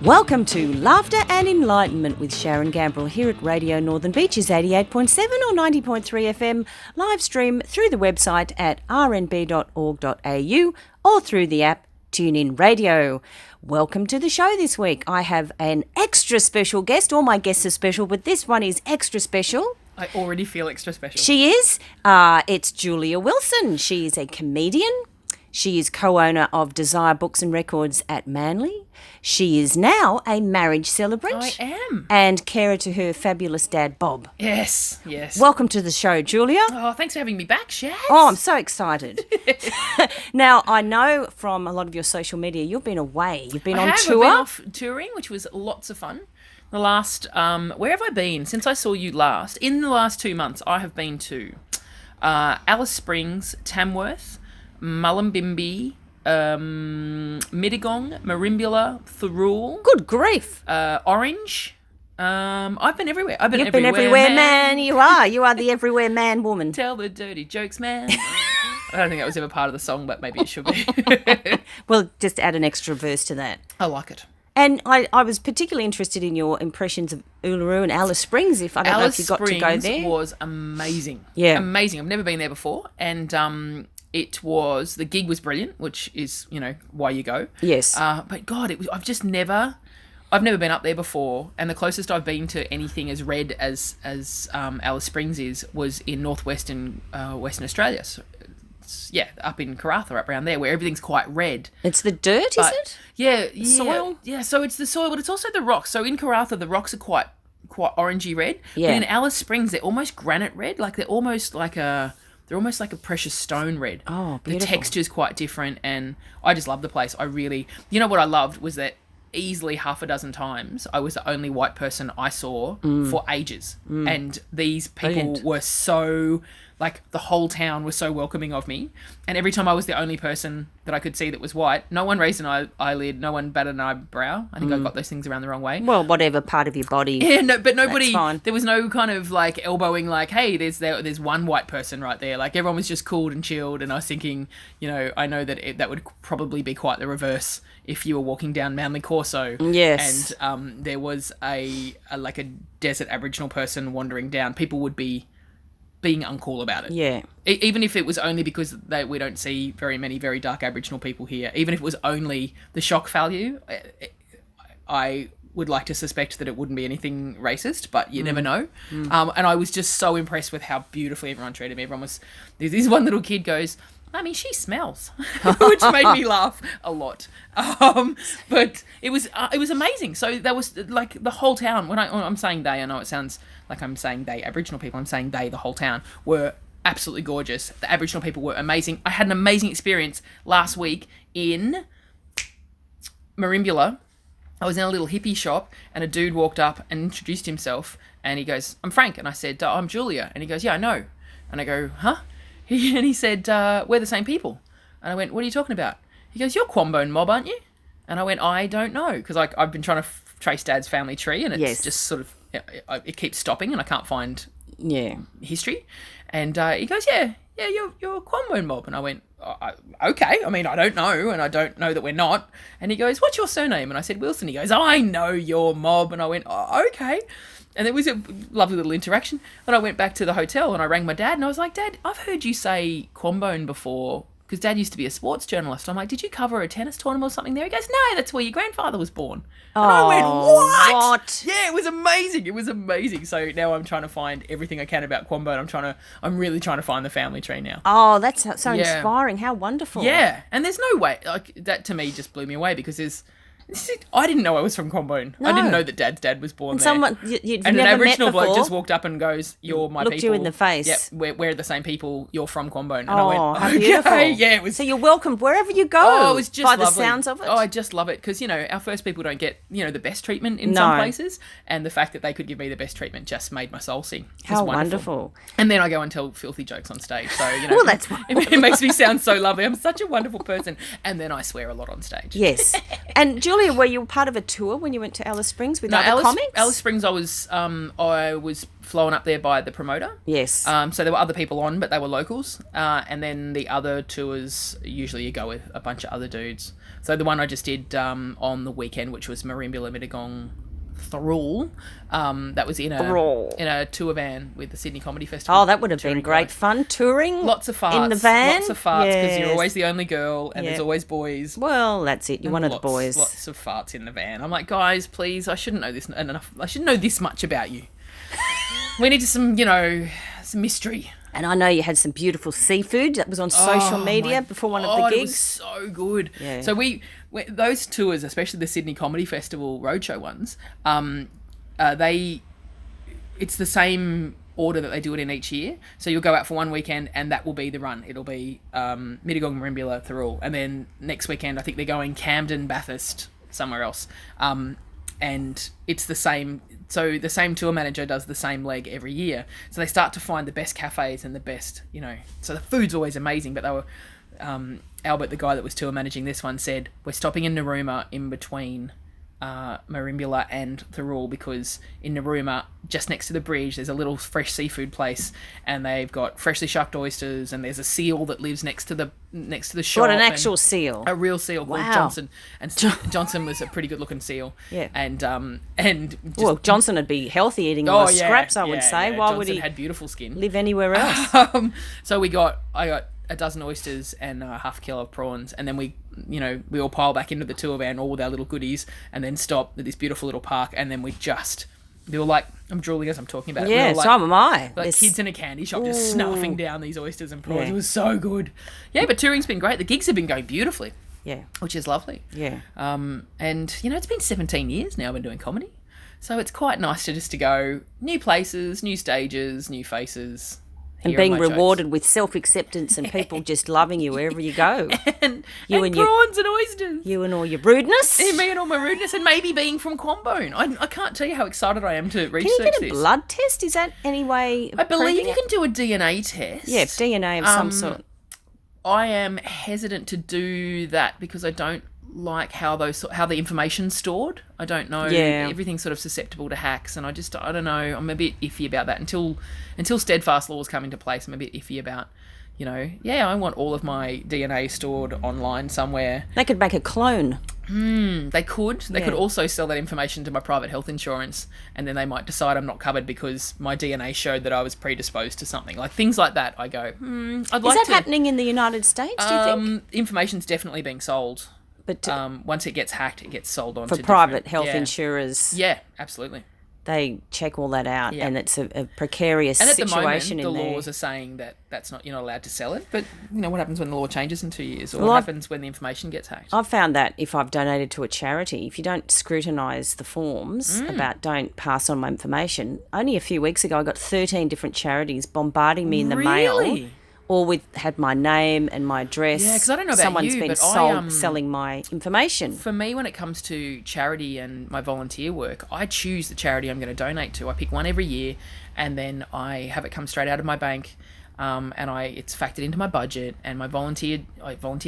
Welcome to Laughter and Enlightenment with Sharon Gambrill here at Radio Northern Beaches 88.7 or 90.3 FM, live stream through the website at rnb.org.au or through the app TuneIn Radio. Welcome to the show this week. I have an extra special guest. All my guests are special, but this one is extra special. I already feel extra special. She is. It's Julia Wilson. She is a comedian. She is co-owner of Desire Books and Records at Manly. She is now a marriage celebrant. I am. And carer to her fabulous dad, Bob. Yes, yes. Welcome to the show, Julia. Oh, thanks for having me back, Shaz. Oh, I'm so excited. Now, I know from a lot of your social media, you've been away. You've been on tour. I've been off touring, which was lots of fun. The last, where have I been since I saw you last? In the last 2 months, I have been to Alice Springs, Tamworth, Mullumbimby, Mittagong, Merimbula, Thirroul. Good grief. Orange. I've been everywhere. You've been everywhere, man. You are. You are the everywhere man woman. Tell the dirty jokes, man. I don't think that was ever part of the song, but maybe it should be. Well, just add an extra verse to that. I like it. And I was particularly interested in your impressions of Uluru and Alice Springs. If I don't know if you got to go there. Alice Springs was amazing. Yeah. Amazing. I've never been there before. And the gig was brilliant, which is, why you go. Yes. But God, I've never been up there before. And the closest I've been to anything as red as Alice Springs was in northwestern Western Australia. So, up in Karratha, up around there, where everything's quite red. It's the dirt, is it? Yeah. Soil? Yeah, so it's the soil, but it's also the rocks. So in Karratha, the rocks are quite orangey red. Yeah. But in Alice Springs, they're almost granite red. Like they're almost like a precious stone red. Oh, beautiful. The texture's quite different, and I just love the place. I really... what I loved was that easily half a dozen times I was the only white person I saw for ages. And these people Brilliant. were so... the whole town was so welcoming of me. And every time I was the only person that I could see that was white, no one raised an eyelid, no one batted an eyebrow. I think I got those things around the wrong way. Well, whatever part of your body. Yeah, no, but nobody... That's fine. There was no kind of, elbowing, hey, there's one white person right there. Everyone was just cooled and chilled, and I was thinking, I know that that would probably be quite the reverse if you were walking down Manly Corso. Yes. And there was a desert Aboriginal person wandering down. People would be being uncool about it. Yeah. Even if it was only because we don't see very many very dark Aboriginal people here, even if it was only the shock value, I would like to suspect that it wouldn't be anything racist, but you never know. And I was just so impressed with how beautifully everyone treated me. Everyone was... This one little kid goes, "Mummy, she smells," which made me laugh a lot. But it was amazing. So that was the whole town. When I'm saying they, I know it sounds like I'm saying they Aboriginal people. I'm saying they, the whole town, were absolutely gorgeous. The Aboriginal people were amazing. I had an amazing experience last week in Merimbula. I was in a little hippie shop, and a dude walked up and introduced himself, and he goes, "I'm Frank," and I said, "I'm Julia," and he goes, "Yeah, I know," and I go, "Huh?" And he said, "We're the same people." And I went, "What are you talking about?" He goes, "You're Quambone mob, aren't you?" And I went, "I don't know," because I've been trying to trace Dad's family tree, and it's just sort of, it keeps stopping, and I can't find history. And he goes, yeah, you're Quambone mob." And I went, "Okay, I mean, I don't know, and I don't know that we're not." And he goes, "What's your surname?" And I said, "Wilson." He goes, "I know your mob." And I went, "Oh, okay." And it was a lovely little interaction. And I went back to the hotel and I rang my dad and I was like, "Dad, I've heard you say Quambone before," because Dad used to be a sports journalist. I'm like, "Did you cover a tennis tournament or something there?" He goes, "No, that's where your grandfather was born." And I went, "What?" Yeah, it was amazing. It was amazing. So now I'm trying to find everything I can about Quambone. I'm really trying to find the family tree now. Oh, that's so inspiring. How wonderful. Yeah. And there's no way, that to me just blew me away because I didn't know I was from Quambone. No. I didn't know that Dad's dad was born there. Someone you'd and never an Aboriginal met before bloke just walked up and goes, "You're my looked people." you in the face. Yep, we're the same people. You're from Quambone. And I went, how "Okay." beautiful. Yeah, it was. So you're welcomed wherever you go. Oh, it was just by lovely. the sounds of it. Oh, I just love it because our first people don't get the best treatment in some places, and the fact that they could give me the best treatment just made my soul sing. How wonderful! And then I go and tell filthy jokes on stage. So well, that's it makes me sound so lovely. I'm such a wonderful person, and then I swear a lot on stage. Yes, and Julia, were you part of a tour when you went to Alice Springs with other comics? Alice Springs, I was flown up there by the promoter. Yes. So there were other people on, but they were locals. And then the other tours, usually you go with a bunch of other dudes. So the one I just did on the weekend, which was Merimbula, Mittagong, Thirroul, that was in a tour van with the Sydney Comedy Festival. Oh, that would have been great fun, touring. Lots of farts. In the van. Lots of farts, because you're always the only girl and there's always boys. Well, that's it. You're one of the boys. Lots of farts in the van. I'm like, guys, please, I shouldn't know this enough. I shouldn't know this much about you. We need some mystery. And I know you had some beautiful seafood that was on social media before one of the gigs. It was so good. Yeah. So we those tours, especially the Sydney Comedy Festival roadshow ones, it's the same order that they do it in each year. So you'll go out for one weekend and that will be the run. It'll be Mittagong, Merimbula, Thirroul. And then next weekend, I think they're going Camden, Bathurst, somewhere else. And it's the same. So the same tour manager does the same leg every year. So they start to find the best cafes and the best, so the food's always amazing. But they were, Albert, the guy that was tour managing this one, said, we're stopping in Narooma in between Merimbula and Thirroul, because in Narooma, just next to the bridge, there's a little fresh seafood place, and they've got freshly shucked oysters, and there's a seal that lives next to the shop. What, an actual seal? A real seal called Johnson, and Johnson was a pretty good looking seal. Yeah, and well, Johnson would be healthy eating all the scraps, I would say. Yeah. Why Johnson would he had beautiful skin? Live anywhere else? So I got a dozen oysters and half a kilo of prawns, and then we all pile back into the tour van, all with our little goodies, and then stop at this beautiful little park, and then we were like, I'm drooling as I'm talking about it. Yeah, we like, so am I. Like kids in a candy shop just snuffing down these oysters and prawns. It was so good. Yeah, but touring's been great. The gigs have been going beautifully. Yeah. Which is lovely. Yeah. And, it's been 17 years now I've been doing comedy. So it's quite nice to go new places, new stages, new faces. And being rewarded with self-acceptance and people just loving you wherever you go. and prawns and oysters. You and all your rudeness. And me and all my rudeness, and maybe being from Quambone. I can't tell you how excited I am to research this. Can you get a blood test? Is that any way of I believe you it? can do a DNA test. Yeah, DNA of some sort. I am hesitant to do that because I don't like how the information's stored. I don't know. Yeah. Everything's sort of susceptible to hacks, and I don't know. I'm a bit iffy about that until steadfast laws come into place. I'm a bit iffy about, I want all of my DNA stored online somewhere. They could make a clone. They could. They could also sell that information to my private health insurance, and then they might decide I'm not covered because my DNA showed that I was predisposed to something. Like things like that, I go, I'd like to... Is that happening in the United States, do you think? Information's definitely being sold. But once it gets hacked, it gets sold on for to private health insurers. Yeah, absolutely. They check all that out, and it's a precarious situation in there. And at the moment, the laws are saying that you're not allowed to sell it. But, what happens when the law changes in 2 years? Or what happens when the information gets hacked? I've found that if I've donated to a charity, if you don't scrutinise the forms about don't pass on my information, only a few weeks ago I got 13 different charities bombarding me in the mail. All had my name and my address. Yeah, because I don't know about Someone's you, been but selling my information. For me, when it comes to charity and my volunteer work, I choose the charity I'm going to donate to. I pick one every year, and then I have it come straight out of my bank, and it's factored into my budget. And I volunteer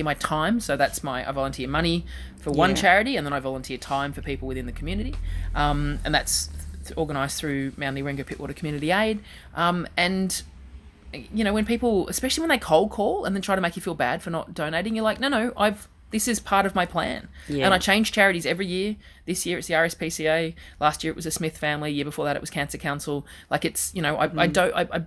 my time, so I volunteer money for one charity, and then I volunteer time for people within the community, and that's organised through Manly Renga Pittwater Community Aid, and when people, especially when they cold call and then try to make you feel bad for not donating, you're like, no, this is part of my plan. Yeah. And I change charities every year. This year it's the RSPCA. Last year it was the Smith family. Year before that it was Cancer Council. Like it's, I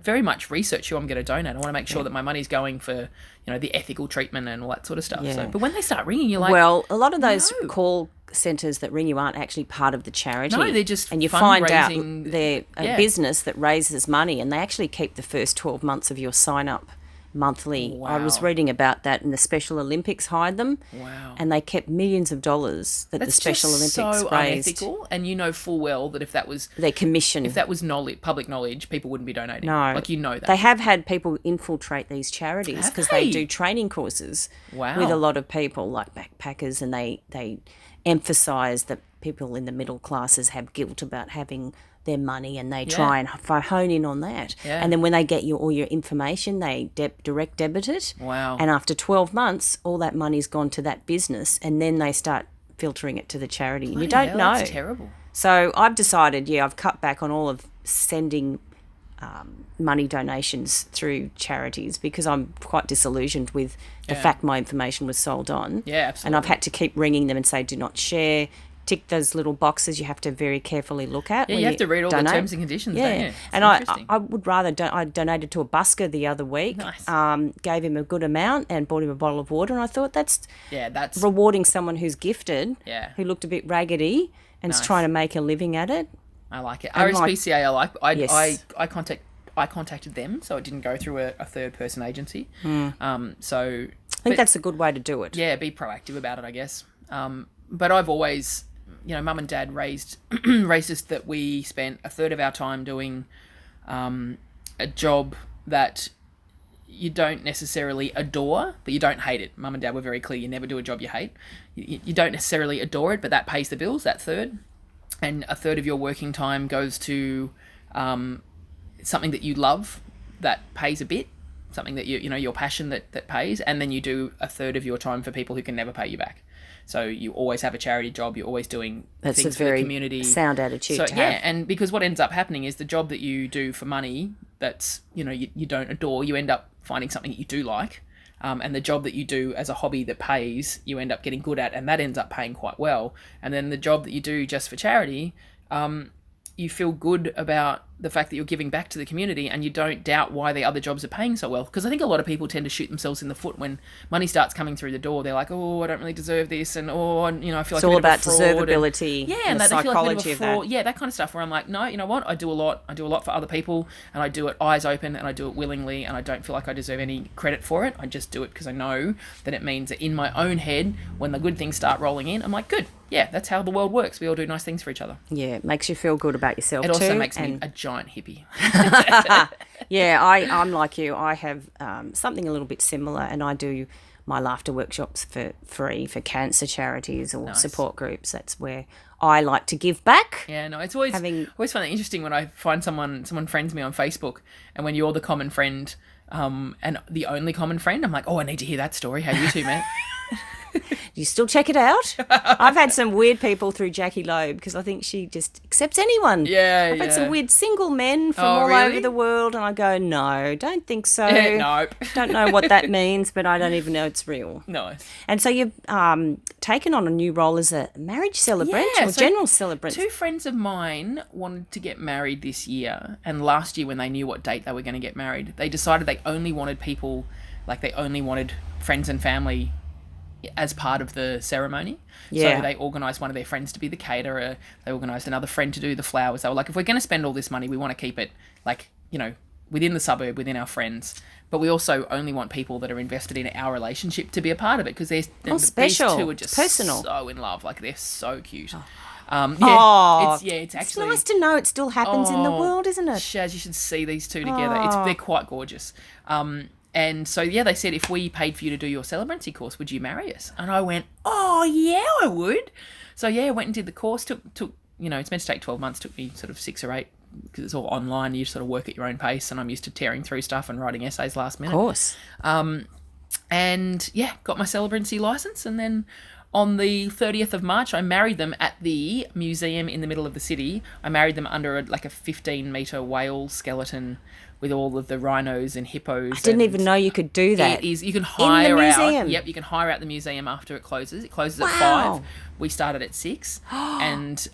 very much research who I'm going to donate. I want to make sure that my money's going for, the ethical treatment and all that sort of stuff. Yeah. So, but when they start ringing, you're like, well, a lot of those call centres that ring you aren't actually part of the charity. No, they're just and you find out they're a business that raises money, and they actually keep the first 12 months of your sign-up monthly. Wow. I was reading about that, and the Special Olympics hired them. Wow. And they kept millions of dollars that the Special Olympics raised. That's so unethical, and you know full well that if that was their commission, if that was public knowledge, people wouldn't be donating. No. Like, that. They have had people infiltrate these charities because they do training courses with a lot of people, like backpackers, and they emphasise that people in the middle classes have guilt about having their money, and they try and hone in on that. Yeah. And then when they get all your information, they direct debit it. Wow. And after 12 months, all that money's gone to that business, and then they start filtering it to the charity. And you Bloody don't hell, know. That's terrible. So I've decided, I've cut back on all of sending money donations through charities because I'm quite disillusioned with the fact my information was sold on. Yeah, absolutely. And I've had to keep ringing them and say, do not share. Tick those little boxes you have to very carefully look at. Yeah, when you have to read all donate. the terms and conditions, don't you? It's And interesting. I would rather, I donated to a busker the other week, Nice. gave him a good amount and bought him a bottle of water, and I thought that's rewarding someone who's gifted, who looked a bit raggedy and is trying to make a living at it. I like it. And RSPCA, Yes. I contacted them, so it didn't go through a third-person agency. Hmm. So I think that's a good way to do it. yeah, be proactive about it, I guess. But I've always, Mum and Dad raised us that we spent a third of our time doing a job that you don't necessarily adore, but you don't hate it. Mum and Dad were very clear, you never do a job you hate. You don't necessarily adore it, but that pays the bills, that third. And a third of your working time goes to something that you love that pays a bit, something that your passion that pays, and then you do a third of your time for people who can never pay you back. So you always have a charity job, you're always doing things for the community. That's a very sound attitude to have. And because what ends up happening is the job that you do for money that's, you don't adore, you end up finding something that you do like. And the job that you do as a hobby that pays, you end up getting good at, and that ends up paying quite well. And then the job that you do just for charity, you feel good about the fact that you're giving back to the community, and you don't doubt why the other jobs are paying so well. Because I think a lot of people tend to shoot themselves in the foot when money starts coming through the door. They're like, oh, I don't really deserve this, and I feel like it's all about deservability. And the psychology of that. Yeah, that kind of stuff. Where I'm like, no, you know what? I do a lot. I do a lot for other people, and I do it eyes open, and I do it willingly, and I don't feel like I deserve any credit for it. I just do it because I know that it means that in my own head, when the good things start rolling in, I'm like, good. Yeah, that's how the world works. We all do nice things for each other. Yeah, it makes you feel good about yourself too. It also makes me a giant hippie. Yeah, I'm like you. I have something a little bit similar, and I do my laughter workshops for free for cancer charities or support groups. That's where I like to give back. Yeah, no, it's always find it interesting when I find someone friends me on Facebook, and when you're the common friend and the only common friend, I'm like, oh, I need to hear that story. How you two met? You still check it out? I've had some weird people through Jackie Loeb because I think she just accepts anyone. Yeah, I've had some weird single men from all over the world, and I go, no, don't think so. Nope. Don't know what that means, but I don't even know it's real. Nice. And so you've taken on a new role as a marriage celebrant or general celebrant. Two friends of mine wanted to get married this year, and last year when they knew what date they were going to get married, they decided they only wanted people, like they only wanted friends and family as part of the ceremony. Yeah. So they organised one of their friends to be the caterer. They organised another friend to do the flowers. They were like, if we're going to spend all this money, we want to keep it within the suburb, within our friends. But we also only want people that are invested in our relationship to be a part of it, because special. These two are just personal. So in love. Like, they're so cute. It's actually nice to know it still happens in the world, isn't it? Shaz, you should see these two together. They're quite gorgeous. And so, they said, if we paid for you to do your celebrancy course, would you marry us? And I went, oh, yeah, I would. So, I went and did the course. Took it's meant to take 12 months. Took me sort of 6 or 8, because it's all online. You sort of work at your own pace, and I'm used to tearing through stuff and writing essays last minute. Of course. And, got my celebrancy licence. And then on the 30th of March, I married them at the museum in the middle of the city. I married them under a 15-metre whale skeleton with all of the rhinos and hippos. I didn't even know you could do that. It is. You can hire in the museum. out. Yep, you can hire out the museum after it closes. It closes at 5. We started at 6. And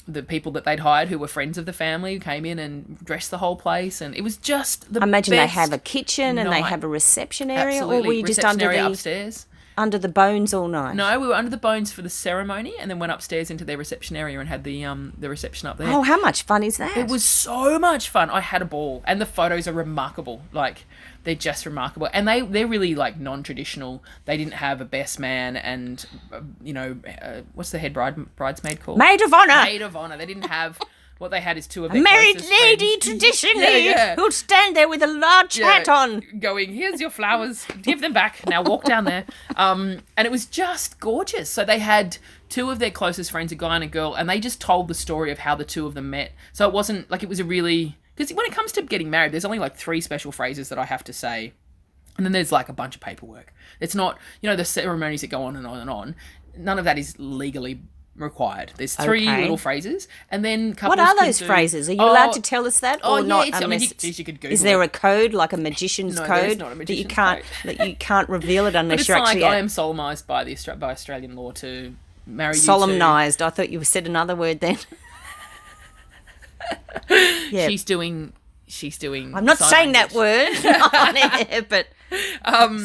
the people that they'd hired, who were friends of the family, came in and dressed the whole place, and it was just the I imagine they best have a kitchen and they night. have a reception area. Absolutely. Or were you just Reception under area the upstairs? Under the bones all night? No, we were under the bones for the ceremony, and then went upstairs into their reception area and had the reception up there. Oh, how much fun is that? It was so much fun. I had a ball, and the photos are remarkable. Like, they're just remarkable, and they're really non-traditional. They didn't have a best man and what's the head bridesmaid called? Maid of honour. Maid of honour. They didn't have. What they had is two of their married closest lady friends. traditionally who'd stand there with a large hat on. Going, here's your flowers, give them back, now walk down there. And it was just gorgeous. So they had two of their closest friends, a guy and a girl, and they just told the story of how the two of them met. So it wasn't it was a really, because when it comes to getting married, there's only 3 special phrases that I have to say. And then there's a bunch of paperwork. It's not, the ceremonies that go on and on and on. none of that is legally required. There's 3 Okay. little phrases, and then couples What are can those do- phrases? Are you allowed to tell us that, or yeah, not? it's, I mean, Unless you, it's- geez, you could Google is there it. a code, like a magician's No, code, there's not a that you magician's can't code. that you can't reveal it But unless it's you're like actually I am solemnised by by Australian law to marry you to... solemnised? I thought you said another word then. Yeah. She's doing. I'm not sign saying that language. word on air, but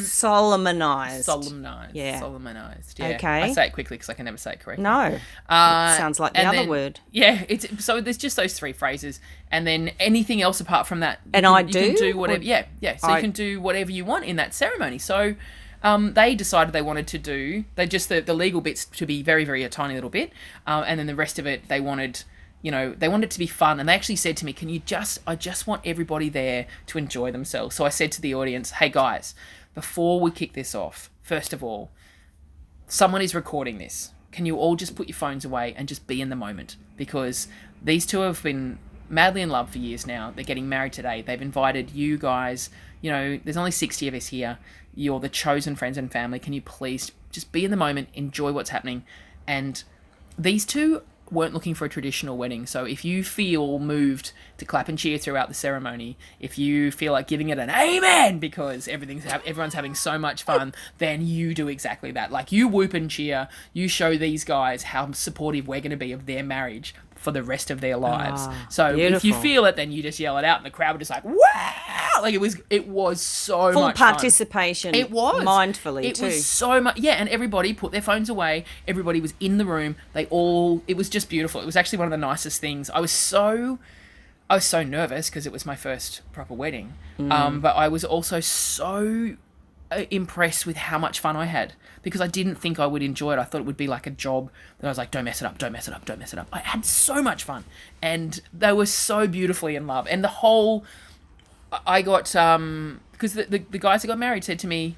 solemnised. Solemnised. Yeah. Solemnised. Yeah. Okay. I say it quickly because I can never say it correctly. No, it sounds like the and other then- word. Yeah, so there's just those 3 phrases, and then anything else apart from that. And you can do whatever. Yeah. So you can do whatever you want in that ceremony. So they decided they wanted to do the legal bits to be very, very a tiny little bit, and then the rest of it they wanted. They wanted it to be fun, and they actually said to me, I just want everybody there to enjoy themselves. So I said to the audience, hey guys, before we kick this off, first of all, someone is recording this. Can you all just put your phones away and just be in the moment? Because these 2 have been madly in love for years now. They're getting married today. They've invited you guys, there's only 60 of us here. You're the chosen friends and family. Can you please just be in the moment, enjoy what's happening? And these 2 weren't looking for a traditional wedding. So if you feel moved to clap and cheer throughout the ceremony, if you feel like giving it an amen because everyone's having so much fun, then you do exactly that. Like, you whoop and cheer, you show these guys how supportive we're going to be of their marriage for the rest of their lives. So beautiful. if you feel it, then you just yell it out, and the crowd were just like, wow! Like, it was so Full much fun. participation. It was mindfully too. It was so much, yeah. And everybody put their phones away. Everybody was in the room. It was just beautiful. It was actually one of the nicest things. I was so nervous because it was my first proper wedding, but I was also so impressed with how much fun I had, because I didn't think I would enjoy it. I thought it would be like a job that I was like, don't mess it up, don't mess it up, don't mess it up. I had so much fun, and they were so beautifully in love. And the whole, I got, because the guys that got married said to me,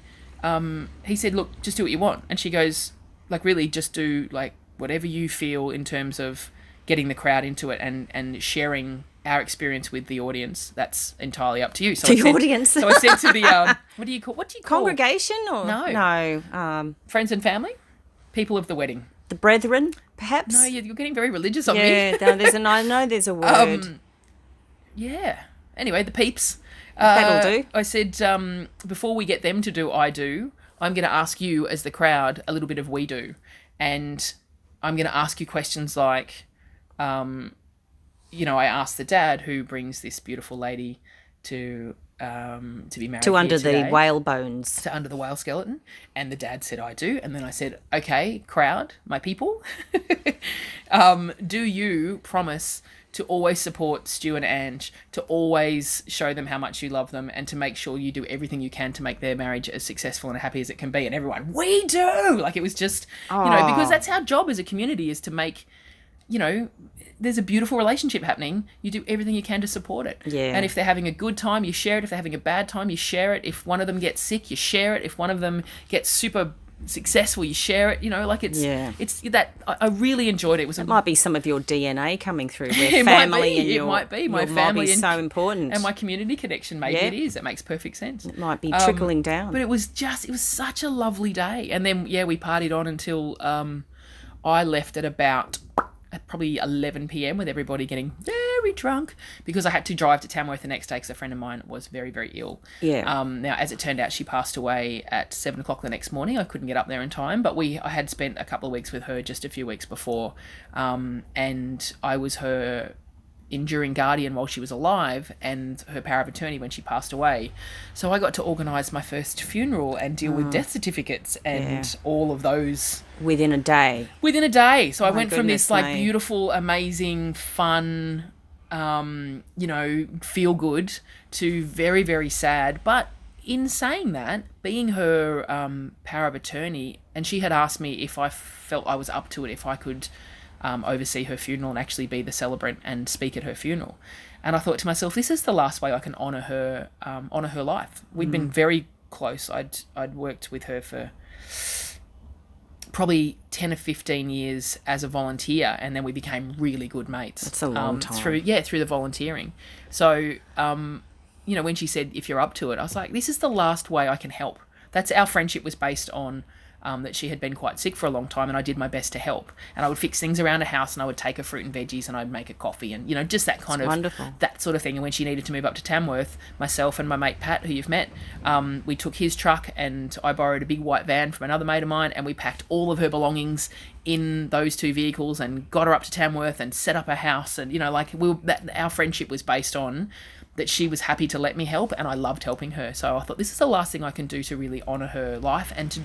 he said, look, just do what you want. And she goes, like, really just do like whatever you feel in terms of getting the crowd into it and sharing our experience with the audience. That's entirely up to you. So Audience. So I said to the what do you call Congregation or no friends and family, people of the wedding. The brethren, perhaps. No, you're getting very religious on me. Yeah, I know there's a word. Yeah. Anyway, the peeps. That'll do. I said before we get them to do I do, I'm going to ask you as the crowd a little bit of we do, and I'm going to ask you questions like. I asked the dad who brings this beautiful lady to be married To here under today, the whale bones. to under the whale skeleton, and the dad said I do, and then I said, okay, crowd, my people, do you promise to always support Stu and Ange, to always show them how much you love them, and to make sure you do everything you can to make their marriage as successful and happy as it can be? And everyone, we do! Like, it was just, because that's our job as a community, is to make, there's a beautiful relationship happening. You do everything you can to support it. Yeah. And if they're having a good time, you share it. If they're having a bad time, you share it. If one of them gets sick, you share it. If one of them gets super successful, you share it. It's that I really enjoyed it. It might be some of your DNA coming through, where It family might be. and It might be. My your mob family is and- so important. and my community connection. Maybe Yeah. it is. It makes perfect sense. It might be trickling down. But it was such a lovely day. And then, we partied on until I left at probably 11 p.m. with everybody getting very drunk, because I had to drive to Tamworth the next day because a friend of mine was very, very ill. Yeah. Now, as it turned out, she passed away at 7 o'clock the next morning. I couldn't get up there in time, but I had spent a couple of weeks with her just a few weeks before, and I was her enduring guardian while she was alive and her power of attorney when she passed away. So I got to organise my first funeral and deal with death certificates and all of those Within a day. within a day. So I My went from this goodness like me. beautiful, amazing, fun, feel good to very, very sad. But in saying that, being her power of attorney, and she had asked me if I felt I was up to it, if I could oversee her funeral and actually be the celebrant and speak at her funeral. And I thought to myself, this is the last way I can honour her life. We'd been very close. I'd worked with her for probably 10 or 15 years as a volunteer, and then we became really good mates. That's a long time. Through the volunteering. So, when she said, if you're up to it, I was like, this is the last way I can help. That's our friendship was based on that she had been quite sick for a long time, and I did my best to help. And I would fix things around the house, and I would take her fruit and veggies, and I'd make her coffee, and, you know, just that kind of wonderful. That sort of thing. And when she needed to move up to Tamworth, myself and my mate Pat, who you've met, we took his truck, and I borrowed a big white van from another mate of mine, and we packed all of her belongings in those two vehicles and got her up to Tamworth and set up her house. And, you know, like, our friendship was based on that she was happy to let me help, and I loved helping her. So I thought, this is the last thing I can do to really honour her life, and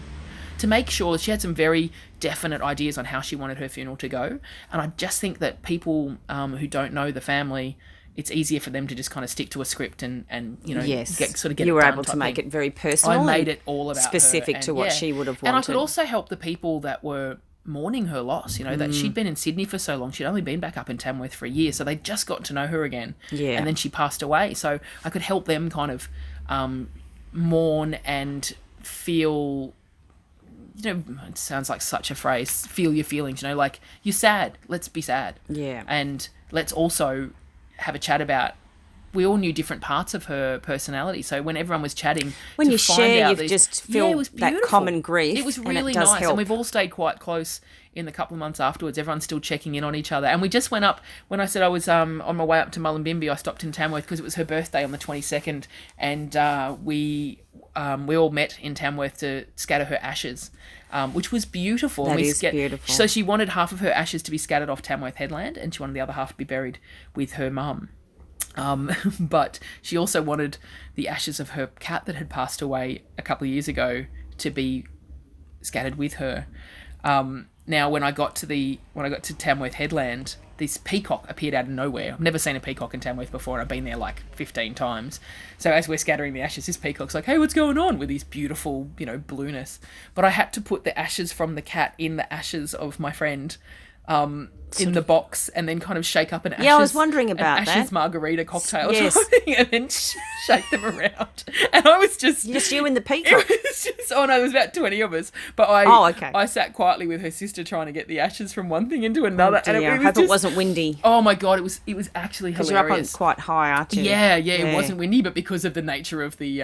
to make sure. She had some very definite ideas on how she wanted her funeral to go. And I just think that people who don't know the family, it's easier for them to just kind of stick to a script and you know, yes. get you it were done able to type make thing. it very personal. I made it all about specific her, to what she would have wanted. And I could also help the people that were mourning her loss, you know, that she'd been in Sydney for so long. She'd only been back up in Tamworth for a year, so they'd just got to know her again. Yeah. And then she passed away. So I could help them kind of mourn and feel, you know, it sounds like such a phrase, feel your feelings, you know, like, you're sad, let's be sad. Yeah. And let's also have a chat about, we all knew different parts of her personality. So when everyone was chatting, when to you find share, out you just feel it was that beautiful. common grief. It was really and it does nice. help. And we've all stayed quite close in the couple of months afterwards. Everyone's still checking in on each other. And we just went up, when I said I was on my way up to Mullumbimby, I stopped in Tamworth because it was her birthday on the 22nd. And we all met in Tamworth to scatter her ashes, which was beautiful. That is beautiful. So she wanted half of her ashes to be scattered off Tamworth Headland, and she wanted the other half to be buried with her mum. But she also wanted the ashes of her cat that had passed away a couple of years ago to be scattered with her. Now, when I got to Tamworth Headland, this peacock appeared out of nowhere. I've never seen a peacock in Tamworth before, and I've been there like 15 times. So as we're scattering the ashes, this peacock's like, "Hey, what's going on?" with this beautiful, you know, blueness. But I had to put the ashes from the cat in the ashes of my friend, in the box, and then kind of shake up an ashes. Yeah, I was wondering about ashes that. margarita cocktail Yes. type thing, and then shake them around. And I was just you and the peacock. it was just, oh no, there was about 20 of us. But okay. I sat quietly with her sister trying to get the ashes from one thing into another. Oh, dear. And I hope it wasn't windy. Oh my God, it was actually hilarious. Because you're up on quite high, aren't you? Yeah, it wasn't windy, but because of the nature of the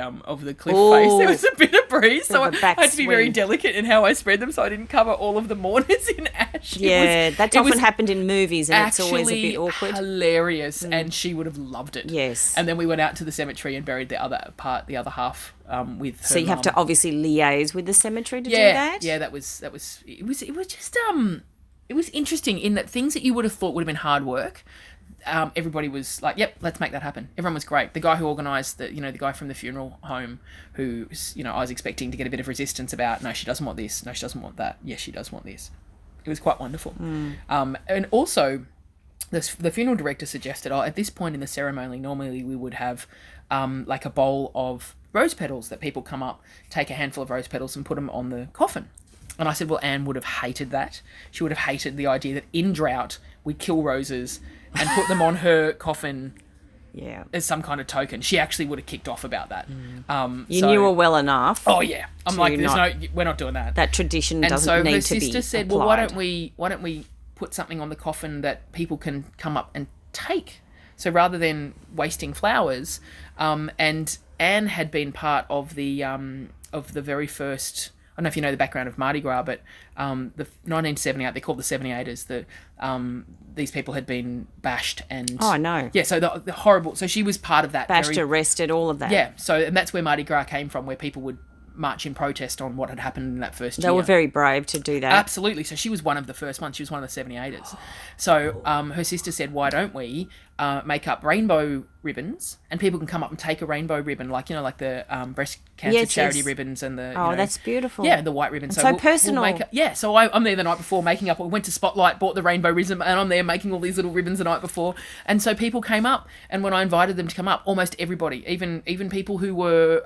cliff Ooh. face, there was a bit of breeze. So I Bit of a had to be very backswing. delicate in how I spread them, so I didn't cover all of the mourners in ash. Yeah, that's it often was happened in movies, and it's always a actually bit awkward. hilarious, and she would have loved it. Yes. And then we went out to the cemetery and buried the other half with her So you have mum. to obviously liaise with the cemetery to do Yeah, that? that was it was just it was interesting in that things that you would have thought would have been hard work, everybody was like, "Yep, let's make that happen." Everyone was great. The guy who organised the guy from the funeral home, who, I was expecting to get a bit of resistance about. No, she doesn't want this. No, she doesn't want that. Yes, she does want this. It was quite wonderful. And also, the funeral director suggested, at this point in the ceremony, normally we would have like a bowl of rose petals that people come up, take a handful of rose petals and put them on the coffin. And I said, well, Anne would have hated that. She would have hated the idea that in drought we'd kill roses and put them on her coffin as some kind of token. She actually would have kicked off about that. You knew her well enough. Oh yeah, I'm like, we're not doing that. That tradition And doesn't so need her to be sister said, applied. well, why don't we put something on the coffin that people can come up and take? So rather than wasting flowers, and Anne had been part of the very first. I don't know if you know the background of Mardi Gras, but the 1978, they're called the 78ers. These people had been bashed and... Oh, I know. Yeah, so the horrible... So she was part of that. Bashed, arrested, all of that. Yeah, and that's where Mardi Gras came from, where people would march in protest on what had happened in that first year. They were very brave to do that. Absolutely. So she was one of the first ones. She was one of the 78ers. So her sister said, why don't we make up rainbow ribbons, and people can come up and take a rainbow ribbon, like the breast cancer charity ribbons and the... that's beautiful. Yeah, the white ribbon. And so personal. So I'm there the night before making up... We went to Spotlight, bought the rainbow ribbon, and I'm there making all these little ribbons the night before. And so people came up, and when I invited them to come up, almost everybody, even people who were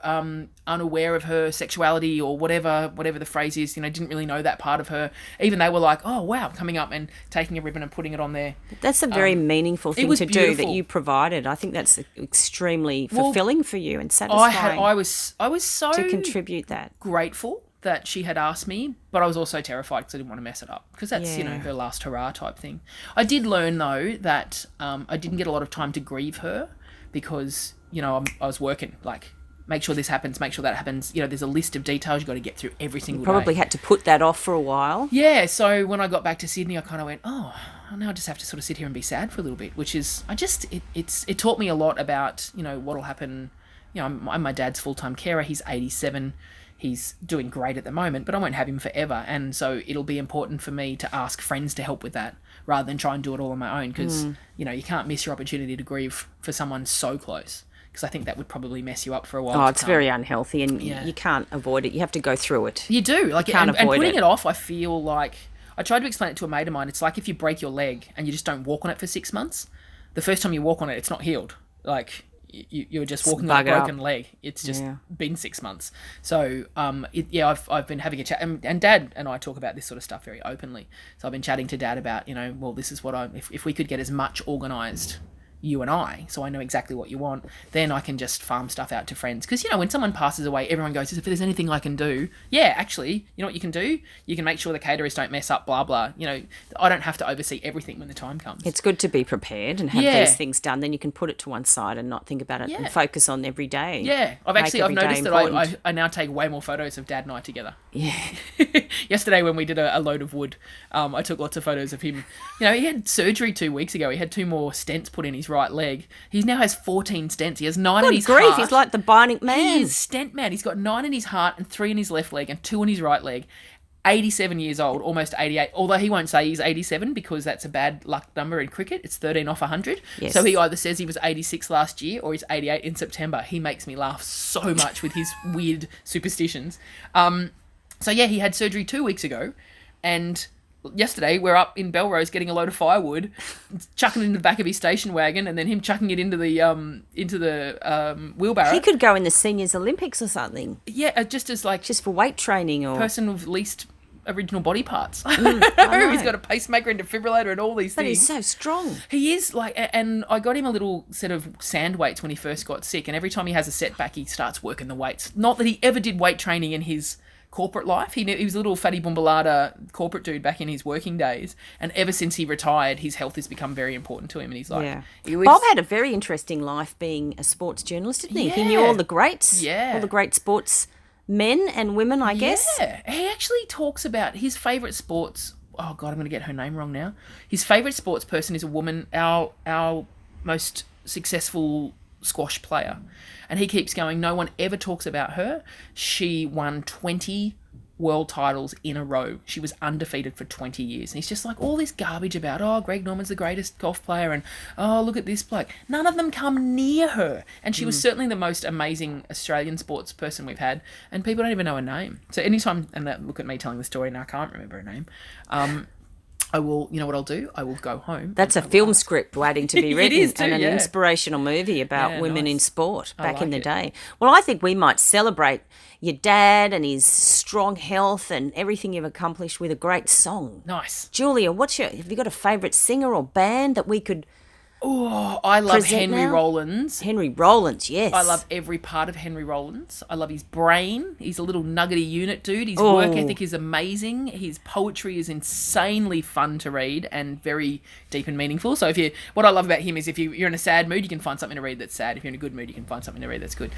unaware of her sexuality or whatever the phrase is, didn't really know that part of her, even they were like, oh, wow, coming up and taking a ribbon and putting it on there. That's a very meaningful thing to do that you provided. I think that's extremely fulfilling for you and satisfying. I was so to contribute that. Grateful that she had asked me, but I was also terrified because I didn't want to mess it up, because that's her last hurrah type thing. I did learn though that I didn't get a lot of time to grieve her because I was working like make sure this happens, make sure that happens. You know, there's a list of details you've got to get through every single Probably day. had to put that off for a while. Yeah, so when I got back to Sydney, I kind of went, oh, now I just have to sort of sit here and be sad for a little bit, which is, it taught me a lot about, you know, what'll happen. You know, I'm my dad's full-time carer. He's 87. He's doing great at the moment, but I won't have him forever. And so it'll be important for me to ask friends to help with that rather than try and do it all on my own because, you know, you can't miss your opportunity to grieve for someone so close because I think that would probably mess you up for a while. Oh, it's very unhealthy and you can't avoid it. You have to go through it. You do. Like, and putting it off, I feel like... I tried to explain it to a mate of mine. It's like if you break your leg and you just don't walk on it for 6 months, the first time you walk on it, it's not healed. Like... You're just walking on a broken leg. It's just been 6 months. So, I've been having a chat, and Dad and I talk about this sort of stuff very openly. So I've been chatting to Dad about, you know, well, this is what if we could get as much organised, you and I, so I know exactly what you want, then I can just farm stuff out to friends. Because, you know, when someone passes away, everyone goes, if there's anything I can do, yeah, actually, you know what you can do? You can make sure the caterers don't mess up, blah, blah. You know, I don't have to oversee everything when the time comes. It's good to be prepared and have these things done. Then you can put it to one side and not think about it and focus on every day. Yeah, I've noticed that I now take way more photos of Dad and I together. Yeah. Yesterday when we did a load of wood, I took lots of photos of him. You know, he had surgery 2 weeks ago. He had 2 more stents put in his right leg. He now has 14 stents. He has 9 in his heart. He's like the Bionic Man. He is stent man. He's got 9 in his heart and 3 in his left leg and 2 in his right leg. 87 years old, almost 88. Although he won't say he's 87 because that's a bad luck number in cricket. It's 13 off 100. Yes. So he either says he was 86 last year or he's 88 in September. He makes me laugh so much with his weird superstitions. So yeah, he had surgery 2 weeks ago, and yesterday we're up in Belrose getting a load of firewood, chucking it in the back of his station wagon, and then him chucking it into the wheelbarrow. He could go in the Seniors Olympics or something. Yeah, just for weight training or person with least original body parts. I know. He's got a pacemaker and defibrillator and all these things. But he's so strong. He is, and I got him a little set of sand weights when he first got sick, and every time he has a setback, he starts working the weights. Not that he ever did weight training in his corporate life. He was a little fatty bumbalada corporate dude back in his working days, and ever since he retired, his health has become very important to him, and he's like... Yeah. Bob had a very interesting life being a sports journalist, didn't he? Yeah. He knew all the greats, yeah, all the great sports men and women, I guess. Yeah, he actually talks about his favourite sports... Oh, God, I'm going to get her name wrong now. His favourite sports person is a woman, our most successful squash player. And he keeps going, no one ever talks about her. She won 20 world titles in a row. She was undefeated for 20 years. And he's just like, all this garbage about, oh, Greg Norman's the greatest golf player, and, oh, look at this bloke. None of them come near her. And she was certainly the most amazing Australian sports person we've had. And people don't even know her name. So anytime, and look at me telling the story, and I can't remember her name, I will, you know what I'll do? I will go home. That's a film script waiting to be written. It is too, and an inspirational movie about women in sport back in the day. Well, I think we might celebrate your dad and his strong health and everything you've accomplished with a great song. Nice. Julia, have you got a favourite singer or band that we could... Oh, I love Henry Rollins. Henry Rollins, yes. I love every part of Henry Rollins. I love his brain. He's a little nuggety unit dude. His work ethic is amazing. His poetry is insanely fun to read and very deep and meaningful. So what I love about him is if you're in a sad mood, you can find something to read that's sad. If you're in a good mood, you can find something to read that's good.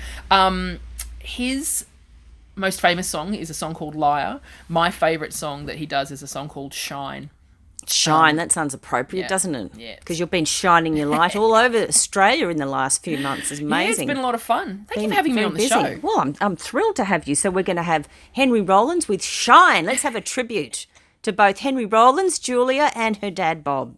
His most famous song is a song called Liar. My favourite song that he does is a song called Shine. Shine, that sounds appropriate, doesn't it? Yeah. Because you've been shining your light all over Australia in the last few months. It's amazing. Yeah, it's been a lot of fun. Thank you for having me on the show. Well, I'm thrilled to have you. So we're going to have Henry Rollins with Shine. Let's have a tribute to both Henry Rollins, Julia, and her dad, Bob.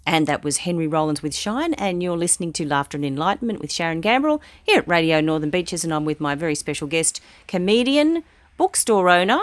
And that was Henry Rollins with Shine, and you're listening to Laughter and Enlightenment with Sharon Gambrill here at Radio Northern Beaches, and I'm with my very special guest, comedian, bookstore owner,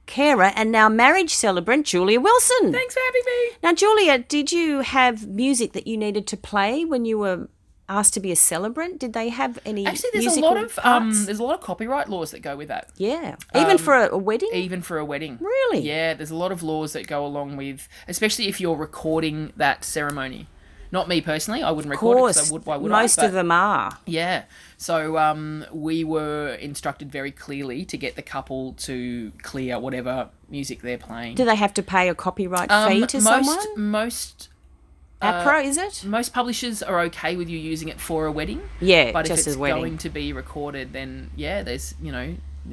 carer, and now marriage celebrant, Julia Wilson. Thanks for having me. Now, Julia, did you have music that you needed to play when you were asked to be a celebrant? Did they have any Actually, there's musical there's a lot of copyright laws that go with that. Yeah. Even for a wedding? Even for a wedding. Really? Yeah, there's a lot of laws that go along with, especially if you're recording that ceremony. Not me personally, I wouldn't record it because why would most of them are. Yeah. So we were instructed very clearly to get the couple to clear whatever music they're playing. Do they have to pay a copyright fee to someone? APRA, is it? Most publishers are okay with you using it for a wedding. Yeah, but just if it's a wedding. going to be recorded, then there's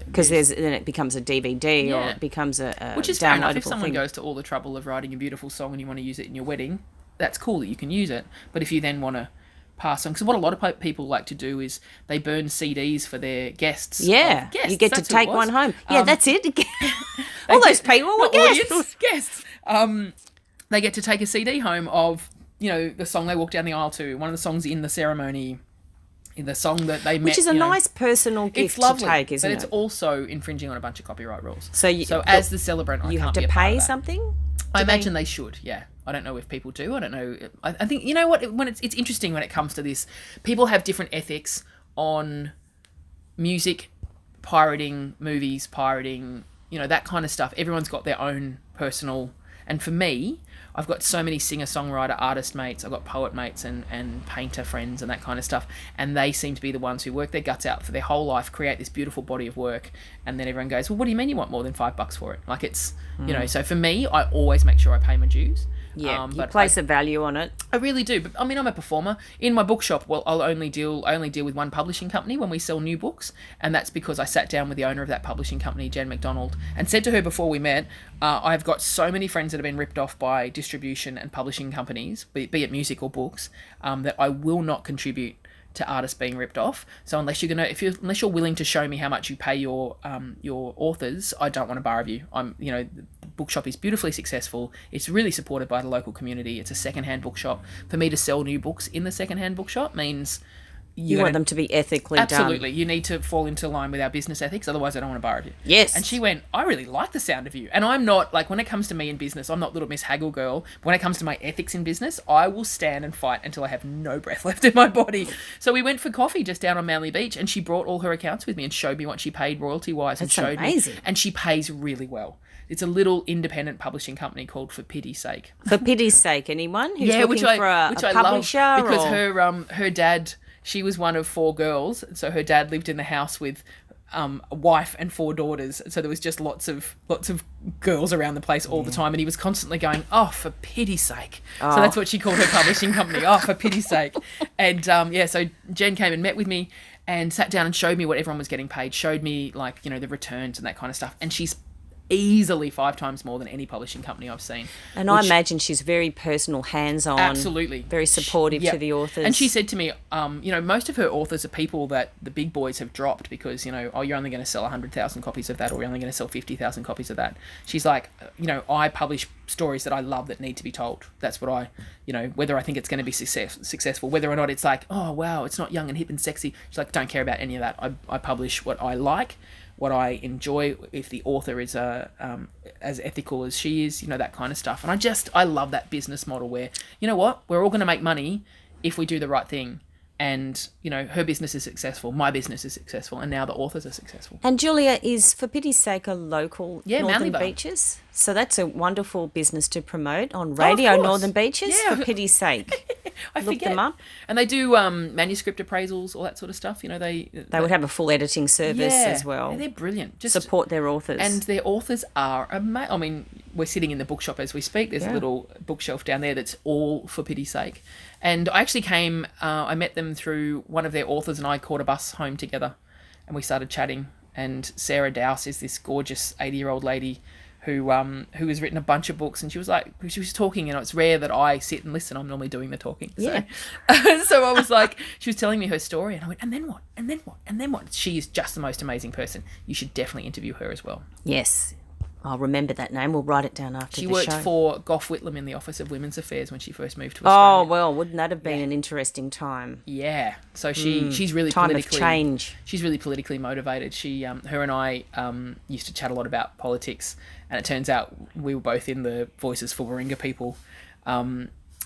because then it becomes a DVD or it becomes a which is fair enough. If downloadable someone thing. goes to all the trouble of writing a beautiful song and you want to use it in your wedding, that's cool that you can use it. But if you then want to pass on, because what a lot of people like to do is they burn CDs for their guests. Yeah, guests. you get to That's who it take was. one home. Yeah, that's it. All those people were Not guests. audience, guests. They get to take a CD home of the song they walked down the aisle to, one of the songs in the ceremony, in the song that they met. Which is a nice personal gift it's lovely, to take, isn't but it? it's also infringing on a bunch of copyright rules. So as the celebrant, you I have can't to be a part pay of that. something. I imagine they should. Yeah, I don't know if people do. I don't know. I think what when it's interesting when it comes to this. People have different ethics on music, pirating, movies, pirating. That kind of stuff. Everyone's got their own personal. And for me, I've got so many singer-songwriter artist mates. I've got poet mates and painter friends and that kind of stuff. And they seem to be the ones who work their guts out for their whole life, create this beautiful body of work. And then everyone goes, well, what do you mean you want more than $5 for it? Like it's, so for me, I always make sure I pay my dues. Yeah, you but place a value on it. I really do. But I mean, I'm a performer. In my bookshop, well, I only deal with one publishing company when we sell new books. And that's because I sat down with the owner of that publishing company, Jen McDonald, and said to her before we met, I've got so many friends that have been ripped off by distribution and publishing companies, be it music or books, that I will not contribute to artists being ripped off. So unless you're willing to show me how much you pay your authors, I don't want to borrow you. The bookshop is beautifully successful. It's really supported by the local community. It's a secondhand bookshop. For me to sell new books in the secondhand bookshop means You want them to be ethically done. Absolutely. You need to fall into line with our business ethics, otherwise I don't want to borrow you. Yes. And she went, I really like the sound of you. And I'm not, like, when it comes to me in business, I'm not little Miss Haggle girl. But when it comes to my ethics in business, I will stand and fight until I have no breath left in my body. So we went for coffee just down on Manly Beach, and she brought all her accounts with me and showed me what she paid royalty-wise. That's and showed amazing. Me. And she pays really well. It's a little independent publishing company called For Pity's Sake. For pity's sake, anyone who's looking for a publisher? Love because her dad... She was one of 4 girls, so her dad lived in the house with a wife and 4 daughters. So there was just lots of girls around the place all the time, and he was constantly going, "Oh, for pity's sake!" Oh. So that's what she called her publishing company. Oh, for pity's sake! And so Jen came and met with me and sat down and showed me what everyone was getting paid. Showed me the returns and that kind of stuff. And she's easily 5 times more than any publishing company I've seen. And I imagine she's very personal, hands-on. Absolutely. Very supportive to the authors. And she said to me, most of her authors are people that the big boys have dropped because, you're only going to sell 100,000 copies of that, or you're only going to sell 50,000 copies of that. She's like, I publish stories that I love that need to be told. That's what I, whether I think it's going to be successful, whether or not it's like, oh, wow, it's not young and hip and sexy. She's like, don't care about any of that. I publish what I like, what I enjoy, if the author is as ethical as she is, that kind of stuff. And I love that business model where, we're all going to make money if we do the right thing. And, her business is successful, my business is successful, and now the authors are successful. And Julia is, For Pity's Sake, a local Northern Manly Beaches. So that's a wonderful business to promote on Radio Northern Beaches, For Pity's Sake. Look them up. And they do manuscript appraisals, all that sort of stuff. They would have a full editing service as well. Yeah, they're brilliant. Just support their authors. And their authors are amazing. I mean, we're sitting in the bookshop as we speak. There's a little bookshelf down there that's all For Pity's Sake. And I actually I met them through one of their authors, and I caught a bus home together, and we started chatting. And Sarah Dowse is this gorgeous 80-year-old lady who has written a bunch of books, and she was talking, it's rare that I sit and listen. I'm normally doing the talking. Yeah. So I was like, she was telling me her story, and I went, and then what? And then what? And then what? She is just the most amazing person. You should definitely interview her as well. Yes. I'll remember that name. We'll write it down after the show. She worked for Gough Whitlam in the Office of Women's Affairs when she first moved to Australia. Oh, well, wouldn't that have been an interesting time? Yeah. So she's really time politically... of change. She's really politically motivated. Her and I used to chat a lot about politics, and it turns out we were both in the Voices for Warringah people.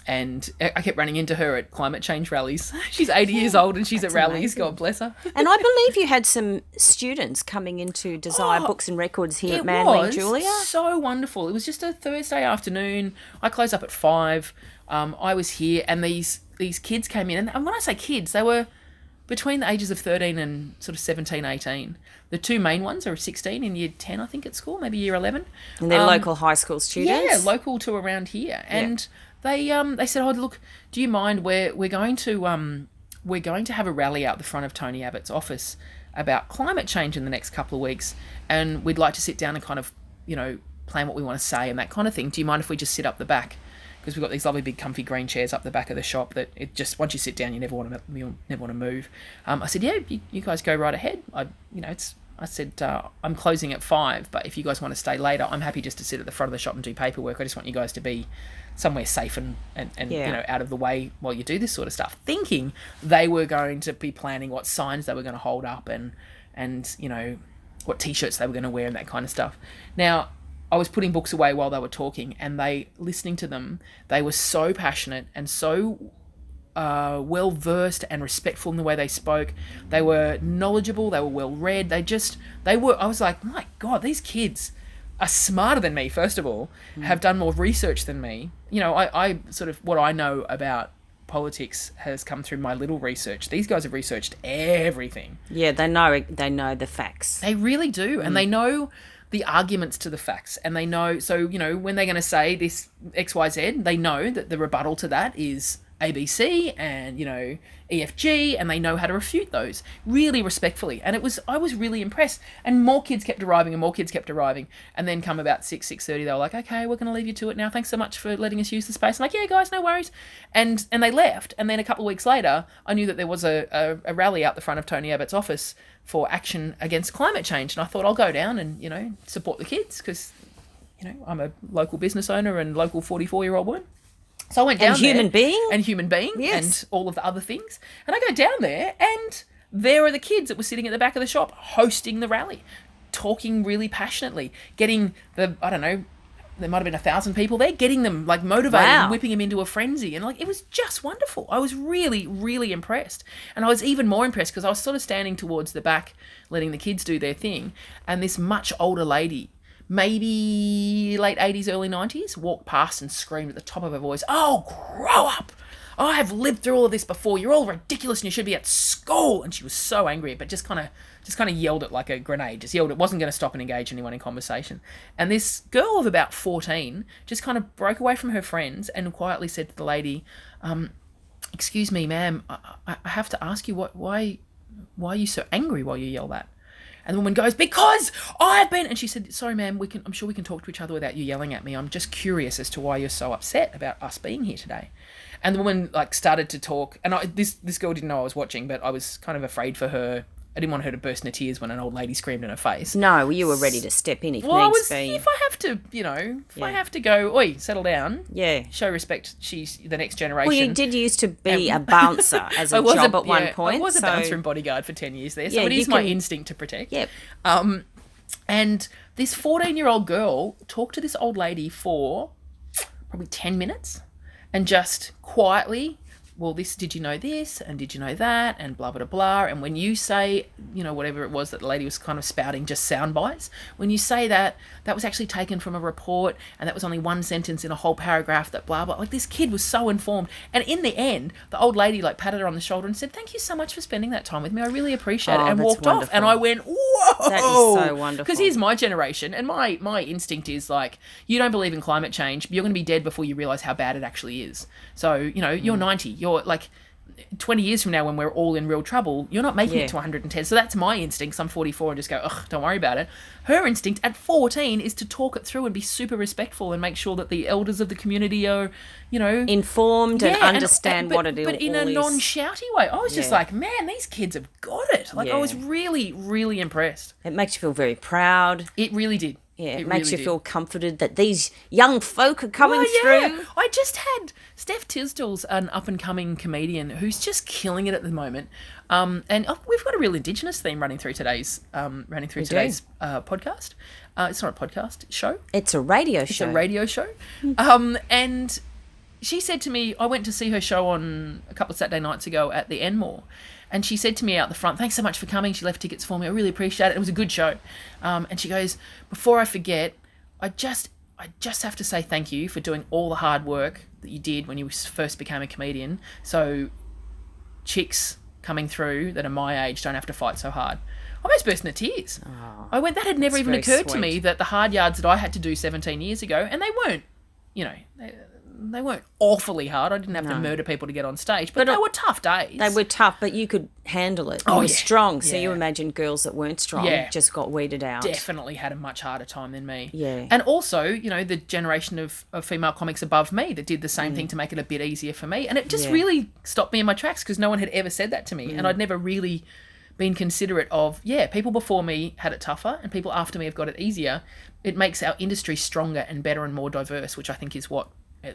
And I kept running into her at climate change rallies. She's 80 years old and she's at rallies. Amazing. God bless her. And I believe you had some students coming into Desire Books and Records here at Manly, Julia. It was so wonderful. It was just a Thursday afternoon. I closed up at 5. I was here, and these kids came in. And when I say kids, they were between the ages of 13 and sort of 17, 18. The 2 main ones are 16 in year 10, I think, at school, maybe year 11. And they're local high school students? Yeah, local to around here. And they said, oh, look, do you mind? We're going to have a rally out the front of Tony Abbott's office about climate change in the next couple of weeks, and we'd like to sit down and kind of, plan what we want to say and that kind of thing. Do you mind if we just sit up the back? Because we've got these lovely big comfy green chairs up the back of the shop that it just, once you sit down, you never want to move. I said, yeah, you guys go right ahead. I said, I'm closing at 5, but if you guys want to stay later, I'm happy just to sit at the front of the shop and do paperwork. I just want you guys to be somewhere safe and out of the way while you do this sort of stuff. Thinking they were going to be planning what signs they were going to hold up and what T-shirts they were going to wear and that kind of stuff. Now, I was putting books away while they were talking, and listening to them, they were so passionate and so well versed and respectful in the way they spoke. They were knowledgeable. They were well read. I was like, my God, these kids are smarter than me. First of all, have done more research than me. I sort of, what I know about politics has come through my little research. These guys have researched everything. Yeah, they know the facts. They really do, and they know the arguments to the facts, and they know, so when they're going to say this XYZ, they know that the rebuttal to that is ABC and EFG, and they know how to refute those really respectfully. And I was really impressed. And more kids kept arriving, and then come about 6:30, they were like, okay, we're going to leave you to it now, thanks so much for letting us use the space. I'm like, yeah guys, no worries. And they left, and then a couple of weeks later I knew that there was a rally out the front of Tony Abbott's office for action against climate change, and I thought I'll go down and support the kids, because I'm a local business owner and local 44-year-old woman. So I went down there. And human being. Yes. And all of the other things. And I go down there, and there are the kids that were sitting at the back of the shop hosting the rally, talking really passionately, getting there might have been 1,000 people there, getting them motivated and whipping them into a frenzy. And it was just wonderful. I was really, really impressed. And I was even more impressed because I was sort of standing towards the back, letting the kids do their thing. And this much older lady, maybe late 80s, early 90s, walked past and screamed at the top of her voice, "Oh, grow up! I have lived through all of this before. You're all ridiculous and you should be at school." And she was so angry, but just kind of yelled it like a grenade. Just yelled it. Wasn't going to stop and engage anyone in conversation. And this girl of about 14 just kind of broke away from her friends and quietly said to the lady, "Excuse me, ma'am, I have to ask you, why are you so angry while you yell that?" And the woman goes, "Because I've been..." And she said, "Sorry, ma'am, I'm sure we can talk to each other without you yelling at me. I'm just curious as to why you're so upset about us being here today." And the woman started to talk, and this girl didn't know I was watching, but I was kind of afraid for her. I didn't want her to burst into tears when an old lady screamed in her face. No, you were ready to step in if needs be. If I have to, I have to go, "Oi, settle down." Yeah. Show respect. She's the next generation. Well, you did used to be a bouncer as a job at one point. I was a bouncer and bodyguard for 10 years there, so it is my instinct to protect. Yep. And this 14-year-old girl talked to this old lady for probably 10 minutes and just quietly, "Well, did you know this, and did you know that, and blah, blah, blah." And when you say, whatever it was that the lady was kind of spouting, just sound bites, when you say that was actually taken from a report, and that was only one sentence in a whole paragraph, that blah, blah. This kid was so informed. And in the end, the old lady patted her on the shoulder and said, "Thank you so much for spending that time with me. I really appreciate it," and walked off. And I went, "Whoa!" That is so wonderful. Because here's my generation, and my instinct is you don't believe in climate change, you're going to be dead before you realise how bad it actually is. So, you're 90, you're 20 years from now when we're all in real trouble, you're not making it to 110. So that's my instinct. I'm 44 and just go, "Ugh, don't worry about it." Her instinct at 14 is to talk it through and be super respectful and make sure that the elders of the community are, informed and understand what it is. But in a non-shouty way. I was just like, man, these kids have got it. I was really, really impressed. It makes you feel very proud. It really did. Yeah, it makes you feel comforted that these young folk are coming through. I just had Steph Tisdall's an up-and-coming comedian who's just killing it at the moment. And we've got a real Indigenous theme running through today's podcast. It's not a podcast, show. It's a radio show. It's a radio show. And she said to me, I went to see her show on a couple of Saturday nights ago at the Enmore. And she said to me out the front, "Thanks so much for coming." She left tickets for me. I really appreciate it. It was a good show. And she goes, "Before I forget, I just have to say thank you for doing all the hard work that you did when you first became a comedian. So chicks coming through that are my age don't have to fight so hard." I almost burst into tears. Oh, that had never even occurred to me, that the hard yards that I had to do 17 years ago, and they weren't, they weren't awfully hard. I didn't have to murder people to get on stage, but they were tough days. They were tough, but you could handle it. You were strong, so you imagine girls that weren't strong just got weeded out. Definitely had a much harder time than me. Yeah. And also, you know, the generation of female comics above me that did the same thing to make it a bit easier for me. And it just really stopped me in my tracks because no one had ever said that to me. And I'd never really been considerate of, people before me had it tougher and people after me have got it easier. It makes our industry stronger and better and more diverse, which I think is what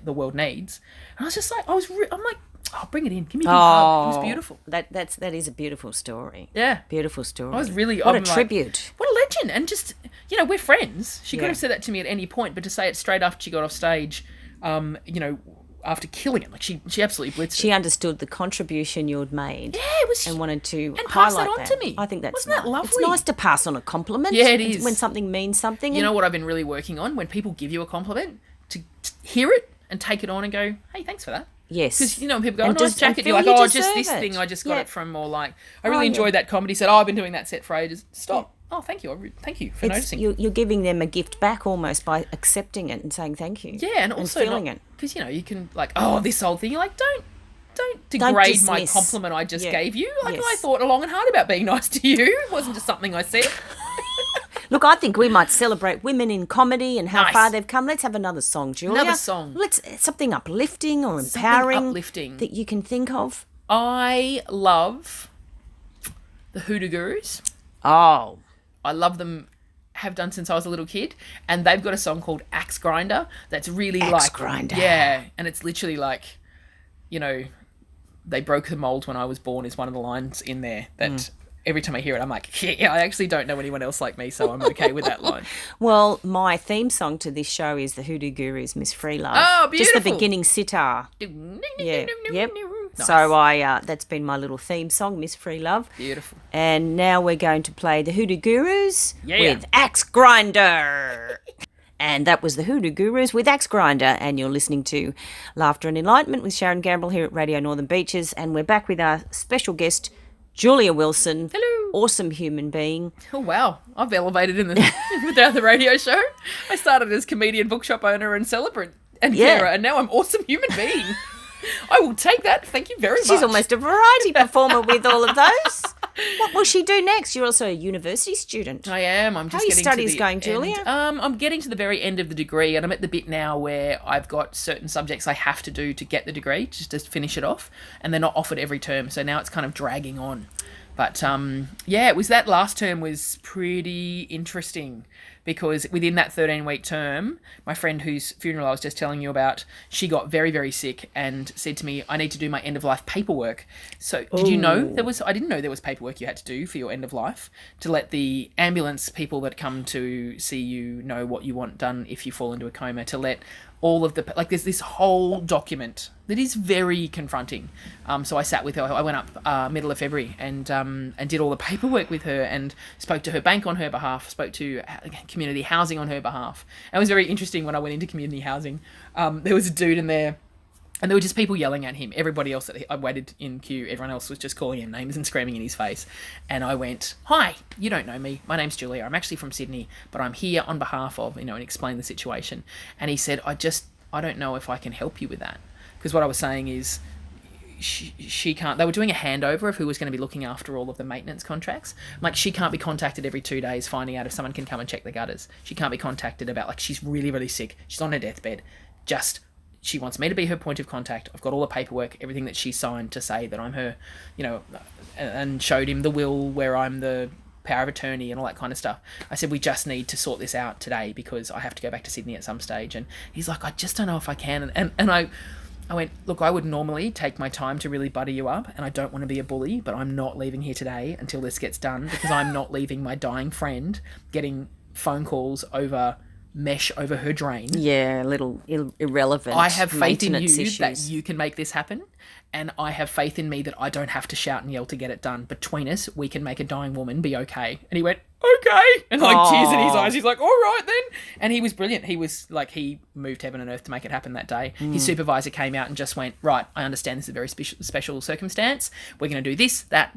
the world needs. And I was just like, I'm like, oh, bring it in. Give me a big hug. It was beautiful. That is a beautiful story. Yeah. Beautiful story. I was really... What a tribute. What a legend. And just, you know, we're friends. She could have said that to me at any point, but to say it straight after she got off stage, you know, after killing it, like she absolutely blitzed it. She understood the contribution you'd made. Yeah, it was... And wanted to and highlight pass that on that. to me. I think that's Wasn't that lovely? It's nice to pass on a compliment. Yeah, it is. When something means something. You know what I've been really working on? When people give you a compliment, to hear it and take it on and go, hey, thanks for that. Yes. Because, you know, when people go, And nice just- jacket, and you're like, feel you just this deserve it. thing, I just got Yeah. it from, or like, I really enjoyed that comedy set. Oh, I've been doing that set for ages. Stop. Oh, thank you. Thank you for noticing. You're giving them a gift back almost by accepting it and saying thank you. Yeah, and also feeling it. Because, you know, you can, like, this old thing. You're like, don't degrade my dismiss. compliment I just gave you. Like, Yes. I thought long and hard about being nice to you. It wasn't just something I said. Look, I think we might celebrate women in comedy and how Nice. far they've come. Let's have another song, Julia. Another song. Let's something uplifting or empowering uplifting. that you can think of. I love the Hoodoo Gurus. Oh, I love them, have done since I was a little kid, and they've got a song called Axe Grinder that's really Axe like... Grinder. Yeah, and it's literally like, you know, they broke the mould when I was born is one of the lines in there that every time I hear it, I'm like, yeah, I actually don't know anyone else like me, so I'm okay with that line. well, my theme song to this show is the Hoodoo Gurus, Miss Freelove. Oh, Just the beautiful. beginning sitar. Yeah, yep. Nice. So that's been my little theme song, Miss Freelove. Beautiful. And now we're going to play the Hoodoo Gurus Yeah. with Axe Grinder. And that was the Hoodoo Gurus with Axe Grinder. And you're listening to Laughter and Enlightenment with Sharon Gambrill here at Radio Northern Beaches. And we're back with our special guest, Julia Wilson. Hello. Awesome human being. Oh, wow. I've elevated in without the radio show. I started as comedian, bookshop owner and celebrant and carer, and now I'm awesome human being. I will take that. Thank you very much. She's almost a variety performer with all of those. What will she do next? You're also a university student. I am. I'm How just are your getting studies to the going, end. Julia? I'm getting to the very end of the degree, and I'm at the bit now where I've got certain subjects I have to do to get the degree, just to finish it off, and they're not offered every term, so now it's kind of dragging on. But it was that last term was pretty interesting because within that 13-week term, my friend whose funeral I was just telling you about, she got very, very sick and said to me, I need to do my end-of-life paperwork. So did you know I didn't know there was paperwork you had to do for your end-of-life to let the ambulance people that come to see you know what you want done if you fall into a coma, to let all of the, like, there's this whole document that is very confronting. So I sat with her. I went up middle of February and did all the paperwork with her and spoke to her bank on her behalf, spoke to community housing on her behalf. And it was very interesting when I went into community housing. There was a dude in there, and there were just people yelling at him. Everybody else that I waited in queue, everyone else was just calling him names and screaming in his face. And I went, hi, you don't know me. My name's Julia. I'm actually from Sydney, but I'm here on behalf of, and explain the situation. And he said, I don't know if I can help you with that. Because what I was saying is, she can't, they were doing a handover of who was going to be looking after all of the maintenance contracts. Like, she can't be contacted every 2 days finding out if someone can come and check the gutters. She can't be contacted about, like, she's really, really sick. She's on her deathbed. She wants me to be her point of contact. I've got all the paperwork, everything that she signed to say that I'm her, and showed him the will where I'm the power of attorney and all that kind of stuff. I said, we just need to sort this out today because I have to go back to Sydney at some stage. And he's like, I just don't know if I can. And I went, look, I would normally take my time to really butter you up, and I don't want to be a bully, but I'm not leaving here today until this gets done, because I'm not leaving my dying friend getting phone calls over mesh over her drain. Yeah, a little irrelevant. I have faith in you issues. that you can make this happen, and I have faith in me that I don't have to shout and yell to get it done. Between us, we can make a dying woman be okay. And he went, okay. And like tears in his Oh. eyes. He's like, all right then. And he was brilliant. He was like, he moved heaven and earth to make it happen that day. His supervisor came out and just went, right, I understand this is a very special circumstance. We're going to do this, that.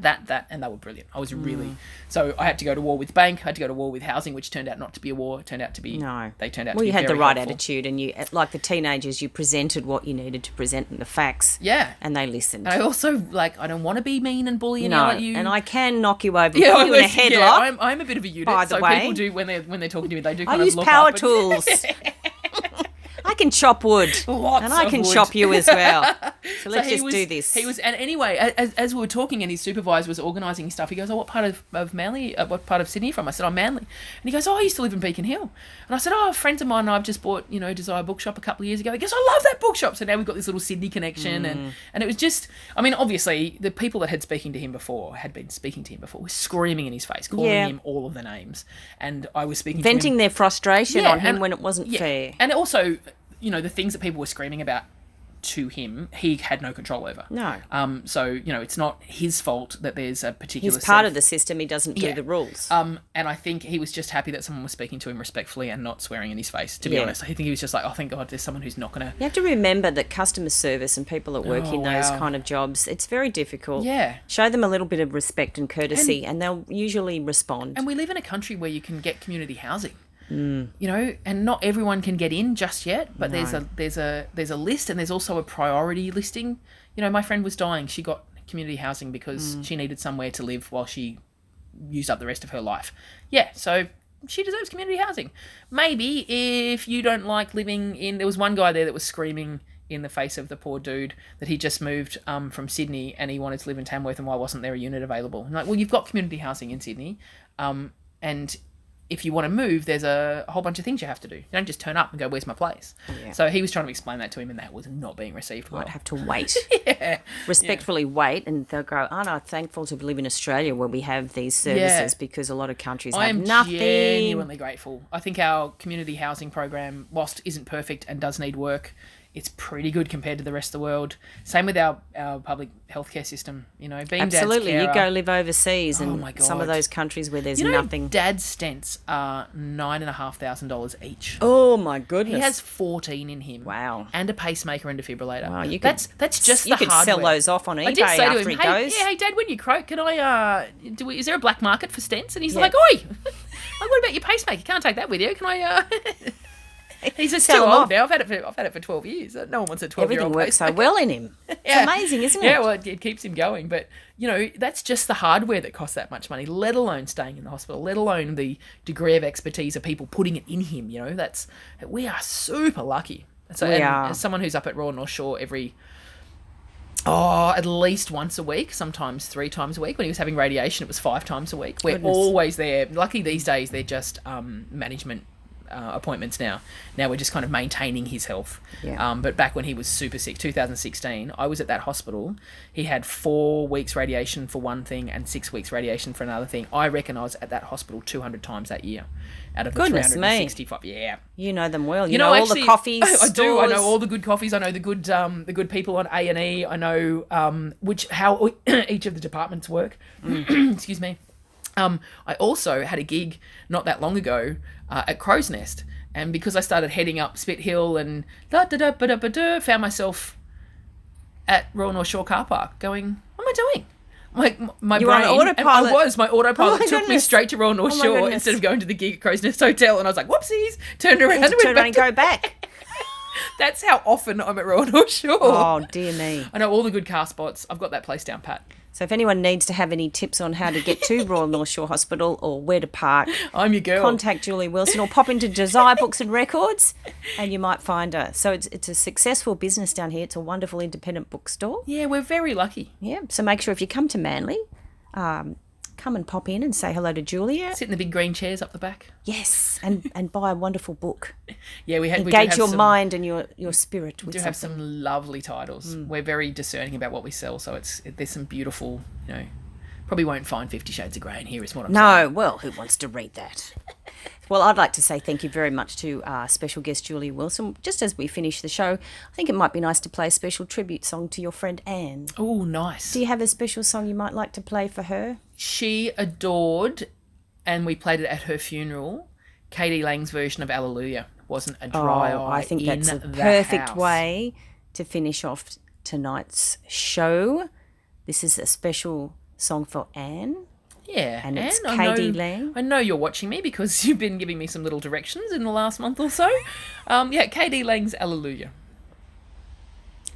And they were brilliant. I was really, so I had to go to war with bank. I had to go to war with housing, which turned out not to be a war. It turned out to be, No. they turned out to Well, be you had the very right helpful. attitude, and you, like the teenagers, you presented what you needed to present and the facts. Yeah. And they listened. And I also, like, I don't want to be mean and bully and yell at you. And I can knock you over, yeah, put you in a headlock. I'm a bit of a unit, By the so way. people do, when they're talking to me, they do I kind of use look power up and- tools. I can chop wood. Lots and I of can wood. chop you as well. So let's he just was- do this. He was, and anyway, as we were talking, and his supervisor was organising stuff. He goes, "Oh, what part of Manly? What part of Sydney are you from?" I said, "I'm Manly." And he goes, "Oh, I used to live in Beacon Hill." And I said, "Oh, friends of mine, and I've just bought, Desire Bookshop a couple of years ago." He goes, "I love that bookshop." So now we've got this little Sydney connection, and it was just, I mean, obviously the people that had been speaking to him before were screaming in his face, calling him all of the names, and I was speaking to him, Venting their frustration Yeah, on him and- when it wasn't fair. and also, the things that people were screaming about to him, he had no control over. No. So, it's not his fault that there's a particular He's part set of the system. He doesn't do Yeah. the rules. And I think he was just happy that someone was speaking to him respectfully and not swearing in his face, to be Yeah. honest. I think he was just like, oh, thank God there's someone who's not going to... You have to remember that customer service and people that work Oh, in those wow. kind of jobs, it's very difficult. Yeah. Show them a little bit of respect and courtesy, and they'll usually respond. And we live in a country where you can get community housing. And not everyone can get in just yet, but there's a list, and there's also a priority listing. My friend was dying. She got community housing because she needed somewhere to live while she used up the rest of her life. Yeah, so she deserves community housing. Maybe if you don't like living in... There was one guy there that was screaming in the face of the poor dude that he just moved from Sydney and he wanted to live in Tamworth, and why wasn't there a unit available? I'm like, well, you've got community housing in Sydney, and if you want to move, there's a whole bunch of things you have to do. You don't just turn up and go, where's my place? Yeah. So he was trying to explain that to him, and that was not being received well. Might have to wait. Yeah. Respectfully wait, and they'll go, aren't I thankful to live in Australia where we have these services, because a lot of countries I have am nothing. genuinely grateful. I think our community housing program, whilst isn't perfect and does need work, it's pretty good compared to the rest of the world. Same with our public healthcare system. Being Absolutely. Dad's You carer, go live overseas Oh and my some of God. those countries where there's you know, nothing. Dad's stents are $9,500 each. Oh my goodness. He has 14 in him. Wow. And a pacemaker and defibrillator. Wow, you could- that's just you the could hardware. sell those off on eBay I did say after to him, he hey, goes. hey, Dad, when you croak, can I, is there a black market for stents? And he's Yeah. like, oi, like, what about your pacemaker? Can't take that with you. Can I, He says, Sell too them old off. now. I've had it for 12 years. No one wants a 12-year-old Everything works so pacemaker. well in him. It's Yeah. amazing, isn't it? Yeah, well, it keeps him going. But, that's just the hardware that costs that much money, let alone staying in the hospital, let alone the degree of expertise of people putting it in him. We are super lucky. So, We and are. as someone who's up at Royal North Shore at least once a week, sometimes 3 times a week. When he was having radiation, it was 5 times a week. We're Goodness. always there. Lucky these days, they're just management appointments now. Now we're just kind of maintaining his health. Yeah. But back when he was super sick, 2016, I was at that hospital. He had 4 weeks radiation for one thing and 6 weeks radiation for another thing. I reckon I was at that hospital 200 times that year out of the Goodness me. 365. Yeah. You know them well. You know all actually, the coffees. I do. I know stores. all the good coffees. I know the good people on A&E. I know how each of the departments work. Excuse me. I also had a gig not that long ago at Crow's Nest, and because I started heading up Spit Hill and found myself at Royal North Shore car park going, what am I doing? My You were on brain, autopilot. and I was. My autopilot my took me goodness. straight to Royal North Oh my Shore goodness. instead of going to the gig at Crow's Nest Hotel, and I was like, whoopsies, turned around and Turn went around and back. go back. That's how often I'm at Royal North Shore. Oh, dear me. I know all the good car spots. I've got that place down pat. So if anyone needs to have any tips on how to get to Royal North Shore Hospital or where to park, I'm your girl. contact Julie Wilson or pop into Desire Books and Records and you might find her. So it's a successful business down here. It's a wonderful independent bookstore. Yeah, we're very lucky. Yeah. So make sure if you come to Manly, come and pop in and say hello to Julia. Sit in the big green chairs up the back. Yes. And buy a wonderful book. Yeah, we do Engage have your some, mind and your spirit with We do something. have some lovely titles. We're very discerning about what we sell, so there's some beautiful, probably won't find 50 Shades of Grey in here is what I'm saying. No, well, who wants to read that? Well, I'd like to say thank you very much to our special guest, Julia Wilson. Just as we finish the show, I think it might be nice to play a special tribute song to your friend Anne. Oh, nice. Do you have a special song you might like to play for her? She adored and we played it at her funeral. Katie Lang's version of Alleluia wasn't a dry eye. I think that's a the perfect house. way to finish off tonight's show. This is a special song for Anne. Yeah, And it's Anne, Katie Lang. I know you're watching me because you've been giving me some little directions in the last month or so. Katie Lang's Alleluia.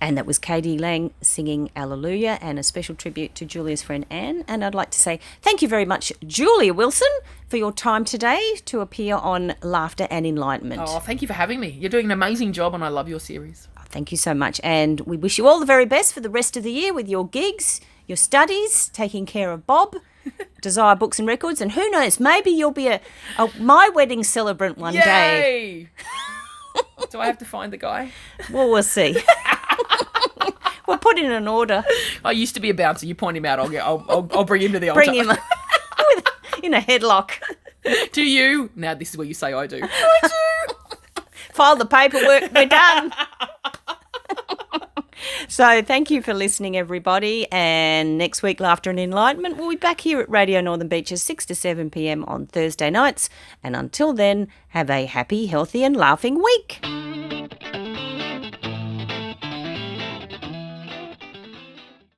And that was Katie Lang singing Alleluia, and a special tribute to Julia's friend Anne. And I'd like to say thank you very much, Julia Wilson, for your time today to appear on Laughter and Enlightenment. Oh, thank you for having me. You're doing an amazing job and I love your series. Thank you so much. And we wish you all the very best for the rest of the year with your gigs, your studies, taking care of Bob, Desire Books and Records, and who knows, maybe you'll be a my wedding celebrant one day. Yay! Do I have to find the guy? Well, we'll see. We'll put in an order. I used to be a bouncer. You point him out. I'll bring him to the altar. Bring him in a headlock. To you. Now this is where you say I do. File the paperwork. We're done. So thank you for listening, everybody. And next week, Laughter and Enlightenment, we'll be back here at Radio Northern Beaches 6 to 7 p.m. on Thursday nights. And until then, have a happy, healthy and laughing week.